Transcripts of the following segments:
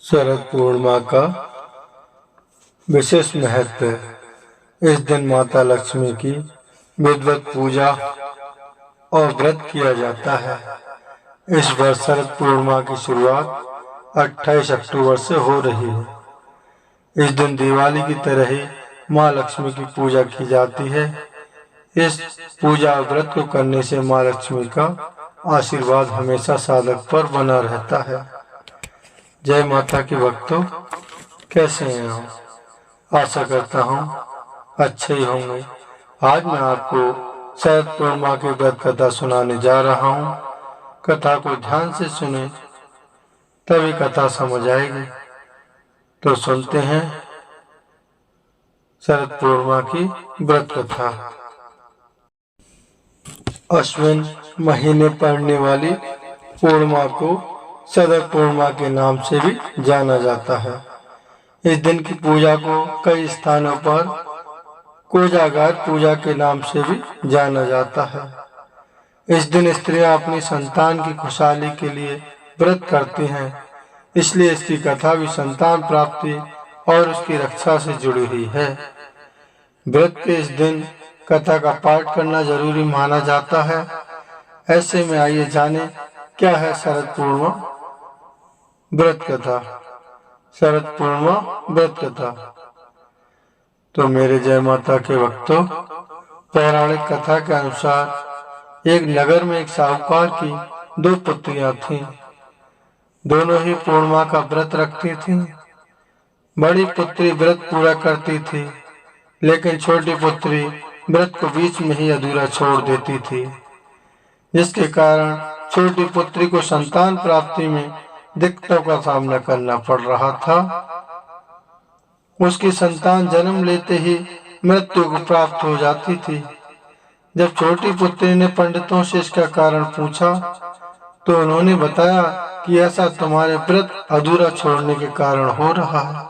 शरद पूर्णिमा का विशेष महत्व है। इस दिन माता लक्ष्मी की विधिवत पूजा और व्रत किया जाता है। इस वर्ष शरद पूर्णिमा की शुरुआत 28 अक्टूबर से हो रही है। इस दिन दिवाली की तरह ही माँ लक्ष्मी की पूजा की जाती है। इस पूजा और व्रत को करने से माँ लक्ष्मी का आशीर्वाद हमेशा साधक पर बना रहता है। जय माता के भक्तों, कैसे हैं आप? आशा करता हूँ अच्छे ही होंगे। आज मैं आपको शरद पूर्णिमा की व्रत कथा सुनाने जा रहा हूँ। कथा को ध्यान से सुने तभी कथा समझ आएगी। तो सुनते हैं शरद पूर्णिमा की व्रत कथा। अश्विन महीने पड़ने वाली पूर्णिमा को शरद पूर्णिमा के नाम से भी जाना जाता है। इस दिन की पूजा को कई स्थानों पर कोजागर पूजा के नाम से भी जाना जाता है। इस दिन स्त्रियां अपनी संतान की खुशहाली के लिए व्रत करती हैं, इसलिए इसकी कथा भी संतान प्राप्ति और उसकी रक्षा से जुड़ी हुई है। व्रत के इस दिन कथा का पाठ करना जरूरी माना जाता है। ऐसे में आइए जाने क्या है शरद पूर्णिमा व्रत कथा। शरद पूर्णिमा व्रत कथा। तो मेरे जय माता के भक्तों, पौराणिक कथा के अनुसार एक नगर में एक साहूकार की 2 पुत्रियां थीं। दोनों ही पूर्णिमा का व्रत रखती थीं। बड़ी पुत्री व्रत पूरा करती थी, लेकिन छोटी पुत्री व्रत को बीच में ही अधूरा छोड़ देती थी, जिसके कारण छोटी पुत्री को संतान प्राप्ति में दिक्कतों का सामना करना पड़ रहा था। उसकी संतान जन्म लेते ही मृत्यु को प्राप्त हो जाती थी। जब छोटी पुत्री ने पंडितों से इसका कारण पूछा तो उन्होंने बताया कि ऐसा तुम्हारे व्रत अधूरा छोड़ने के कारण हो रहा है।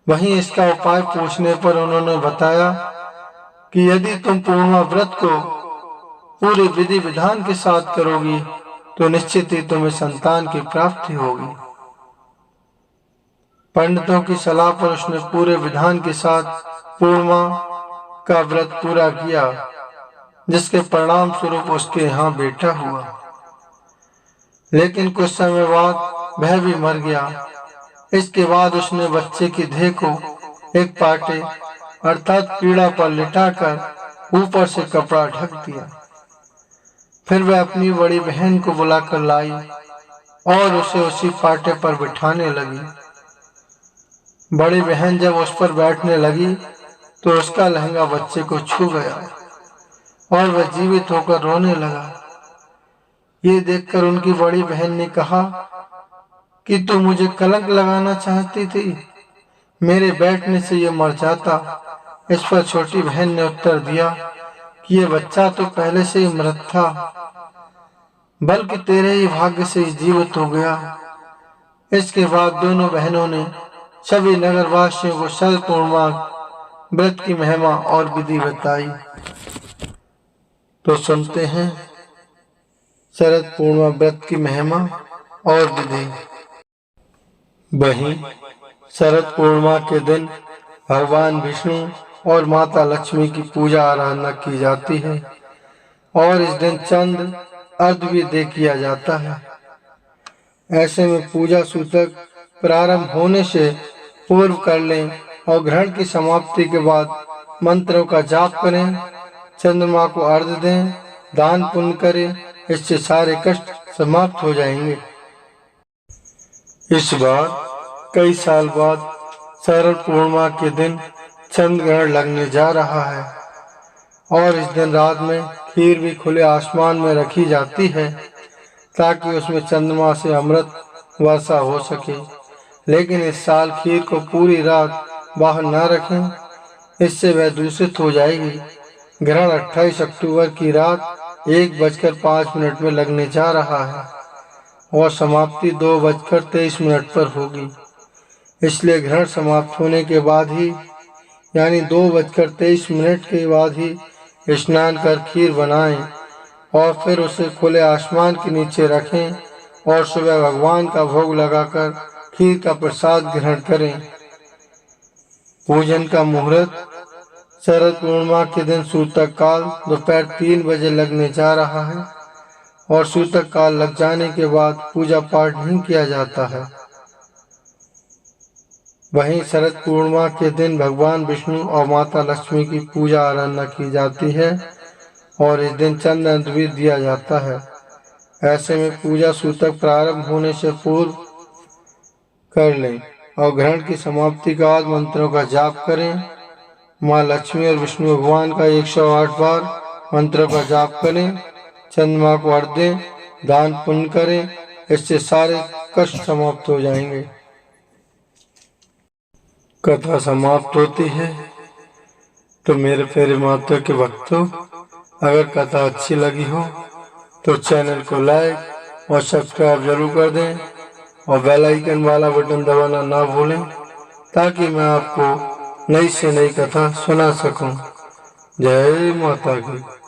वहीं इसका उपाय पूछने पर उन्होंने बताया कि यदि तुम पूर्णिमा व्रत को पूरे विधि विधान के साथ करोगी तो निश्चित ही तुम्हें संतान की प्राप्ति होगी। पंडितों की सलाह पर उसने पूरे विधान के साथ पूर्णिमा का व्रत पूरा किया, जिसके परिणाम स्वरूप उसके यहाँ बेटा हुआ। लेकिन कुछ समय बाद वह भी मर गया। इसके बाद उसने बच्चे की देह को एक पाटे अर्थात पीड़ा पर लिटाकर ऊपर से कपड़ा ढक दिया। फिर वह अपनी बड़ी बहन को बुलाकर लाई और उसे उसी पाटे पर बिठाने लगी। बड़ी बहन जब उस पर बैठने लगी तो उसका लहंगा बच्चे को छू गया और वह जीवित होकर रोने लगा। ये देखकर उनकी बड़ी बहन ने कहा कि तू मुझे कलंक लगाना चाहती थी, मेरे बैठने से ये मर जाता। इस पर छोटी बहन ने उत्तर दिया कि ये बच्चा तो पहले से ही मृत था, बल्कि तेरे ही भाग्य से जीवित हो गया। इसके बाद दोनों बहनों ने सभी नगरवासियों को शरद पूर्णिमा व्रत की महिमा और विधि बताई। तो सुनते हैं शरद पूर्णिमा व्रत की महिमा और विधि। वहीं शरद पूर्णिमा के दिन भगवान विष्णु और माता लक्ष्मी की पूजा आराधना की जाती है और इस दिन चंद्र अर्घ्य भी दे किया जाता है। ऐसे में पूजा सूचक प्रारंभ होने से पूर्व कर लें और ग्रहण की समाप्ति के बाद मंत्रों का जाप करें, चंद्रमा को अर्घ्य दें, दान पुण्य करें। इससे सारे कष्ट समाप्त हो जाएंगे। इस बार कई साल बाद शरद पूर्णिमा के दिन चंद्र ग्रहण लगने जा रहा है और इस दिन रात में खीर भी खुले आसमान में रखी जाती है ताकि उसमें चंद्रमा से अमृत वर्षा हो सके। लेकिन इस साल खीर को पूरी रात बाहर न रखें, इससे वह दूषित हो जाएगी। ग्रहण 28 अक्टूबर की रात 1:05 में लगने जा रहा है और समाप्ति 2:23 पर होगी। इसलिए ग्रहण समाप्त होने के बाद ही यानी 2:23 के बाद ही स्नान कर खीर बनाएं और फिर उसे खुले आसमान के नीचे रखें और सुबह भगवान का भोग लगाकर खीर का प्रसाद ग्रहण करें। पूजन का मुहूर्त शरद पूर्णिमा के दिन सूतक काल दोपहर 3 बजे लगने जा रहा है और सूतक काल लग जाने के बाद पूजा पाठ नहीं किया जाता है। वहीं शरद पूर्णिमा के दिन भगवान विष्णु और माता लक्ष्मी की पूजा आराधना की जाती है और इस दिन चंदन द्वीप दिया जाता है। ऐसे में पूजा सूतक प्रारंभ होने से पूर्व कर लें और ग्रहण की समाप्ति का बाद मंत्रों का जाप करें। माँ लक्ष्मी और विष्णु भगवान का 108 बार मंत्रों का जाप करें। चंद्रमा को अर्घ्य दें, दान पुण्य करें, इससे सारे कष्ट समाप्त हो जाएंगे। कथा समाप्त होती है। तो मेरे प्यारे माता के भक्तों, अगर कथा अच्छी लगी हो तो चैनल को लाइक और सब्सक्राइब जरूर कर दें और बेल आइकन वाला बटन दबाना ना भूलें, ताकि मैं आपको नई से नई कथा सुना सकूं। जय माता की।